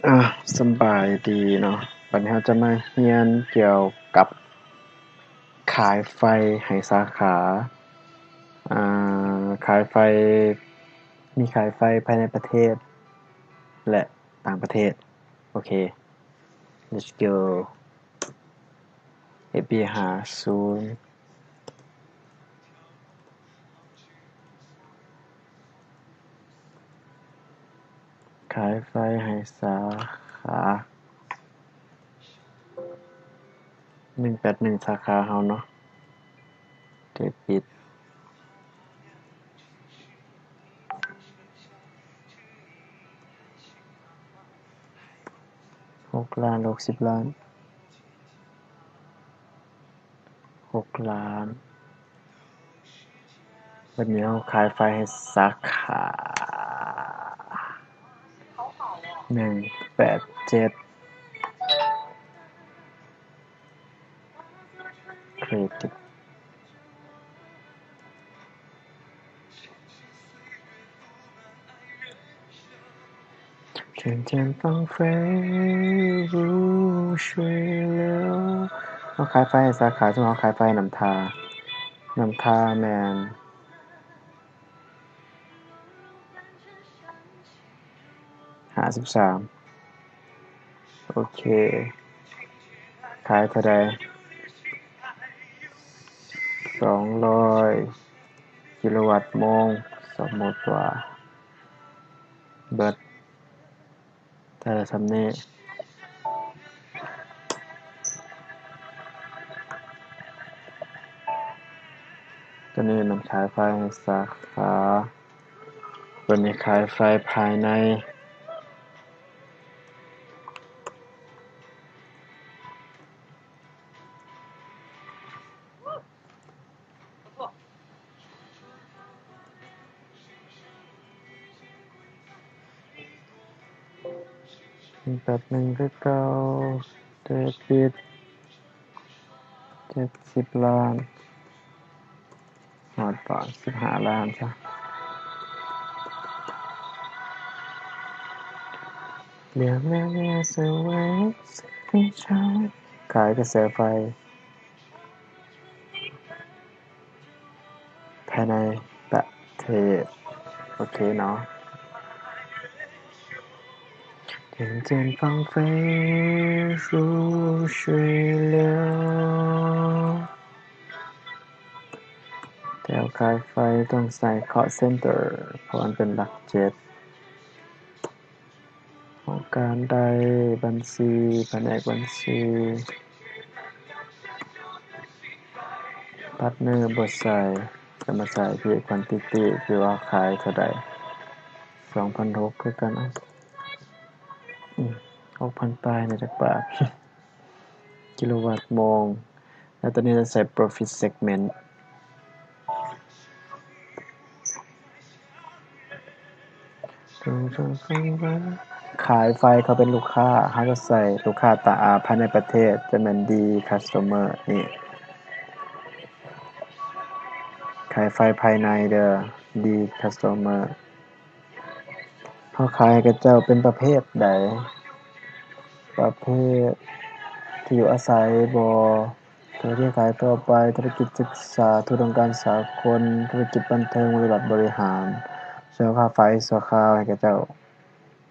อ่ะสบายดีเนาะวันนี้เราจะมาเรียนเกี่ยวกับขายไฟให้สาขาขายไฟมีขายไฟภายในประเทศและต่างประเทศโอเค let's go เอปี50ขายไฟให้สาขา181สาขาเฮาเนาะเดปิด6 ล้าน60 ล้าน6 ล้านวันนี้เราขายไฟให้สาขา187เครดิต渐渐放飞如水流เราขายไฟให้สาขาซึ่งเราขายไฟน้ำทาแมน53โอเคขายเท่าใด200กิโลวัตต์โมงสมมุติว่าเบิดแต่ละซำนี้ตัวนี้มันขายไฟให้สาขาตัวนี้ขายไฟภายใน181คือเก่าเดบิต70 ล้านฮอดปาน15 ล้านซะเรื่องแม่ๆสวยให้ใช้ขายกระแสไฟภายในประเทศโอเคเนาะ渐渐放飞如水流แต่ขายไฟต้องใส่ call center เพราะมันเป็นหลัก7ของการได้บัญชีแผนกบัญชีพาร์ทเนอร์บ่ใส่จะมาใส่ที่ quantity คือว่าขายเท่าใด2,600คือกัน6,000 ปลายน่าจะบาทกิโลวัตต์โมงแล้วตอนนี้จะใส่ profit segment ขายไฟเขาเป็นลูกค้าเขาจะใส่ลูกค้าตาภายในประเทศจะเป็น D customer นี่ขายไฟภายในเด้อ D customer เขาขายให้กับเจ้าเป็นประเภทใดประเภทที่อยู่อาศัยบ่ธุรกิจขายทั่วไปธุรกิจศึกษาธุรการสากลธุรกิจบันเทิงบริหารส่วนค่าไฟชั่วคราวให้กับเจ้า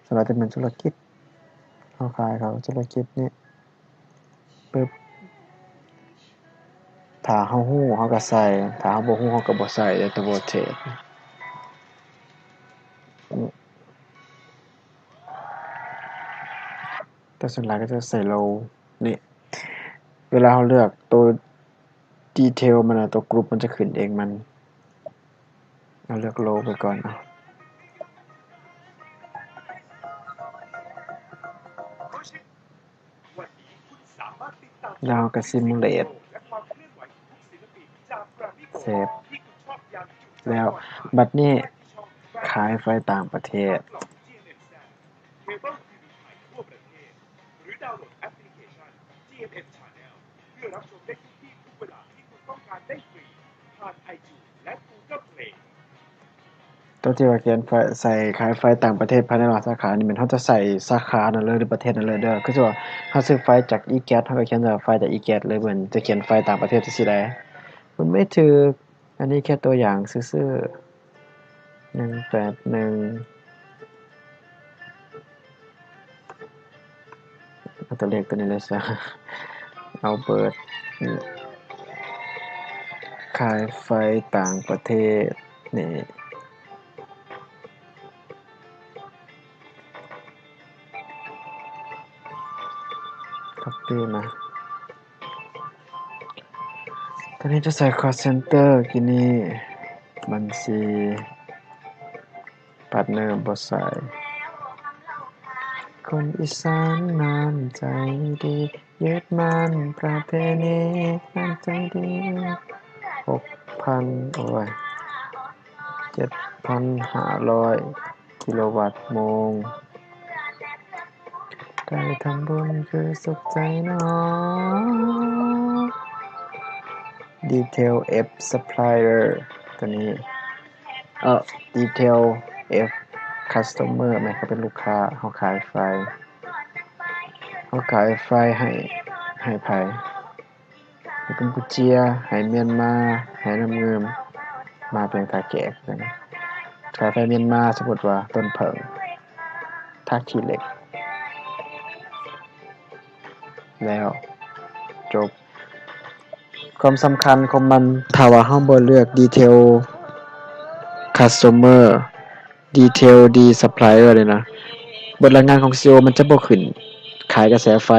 ส่วนมากจะเป็นธุรกิจเขาขายเขาธุรกิจนี้ปึ๊บถ้าเรารู้เราก็ใส่ถ้าเราบ่รู้เราก็บ่ใส่ตัวบ่เทรดแต่ส่วนหลายก็จะใส่ low นี่เวลาเราเลือกตัว detail มันน่ะตัวกรุ๊ปมันจะขึ้นเองมันเราเลือก low ไปก่อนแล้วเราก็ simulate เซฟแล้วบัดนี้ขายไฟต่างประเทศ ตัวที่ว่าเขียนไฟใส่ขายไฟต่างประเทศภายในสาขานี่แม่นเราจะใส่สาขานั้นเลยหรือประเทศนั้นเลยเด้อคือสิว่าเราซื้อไฟจาก e-gas เราก็เขียนว่าไฟจาก e-gas เลยเหมือนจะเขียนไฟต่างประเทศจังซี่แหละมันไม่ถูกอันนี้แค่ตัวอย่างซื่อๆ181เอาตัวเลขตัวนี้เลยซะเอาเบิดขายไฟต่างประเทศนี่copy มาตอนนี้จะใส่ call center กินนี่บัญชีพาร์ทเนอร์บ่ใส่คนอีสานน้ำใจดียึดมั่นประเพณีน้ำใจดี 6,000 โอ้ย 7,500 กิโลวัตต์โมงได้ทำบุญคือสุขใจเนาะ Detail F Supplier ตัวนี้Detail F Customer หมายความเป็นลูกค้าเขาขายไฟให้ไผให้กัมพูเชียให้เมียนมาให้น้ำเงิมมาเป็นตาแจกนะขายไฟเมียนมาสมมุติว่าต้นเผิงท่าขี้เหล็กแล้วจบความสำคัญของมันถ้าว่าเราบ่เลือก Detail Customer Detail D Supplier เลยนะบทรายงานของ SEO มันจะบ่ขึ้นขายกระแสไฟ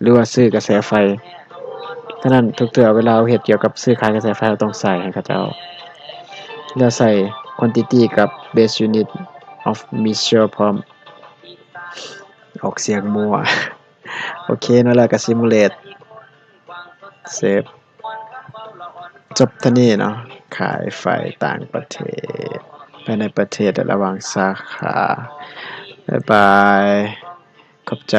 หรือว่าซื้อกระแสไฟฉะนั้นทุกเทื่อเวลาเราเฮ็ดเกี่ยวกับซื้อขายกระแสไฟเราต้องใส่ให้เขาเจ้าแล้วใส่ quantity กับ base unit of measure พร้อมออกเสียงมั่วโอเคนั่นแหละก็ simulate save จบเท่านี้เนาะขายไฟต่างประเทศภายในประเทศและระหว่างสาขาบ๊ายบายขอบใจ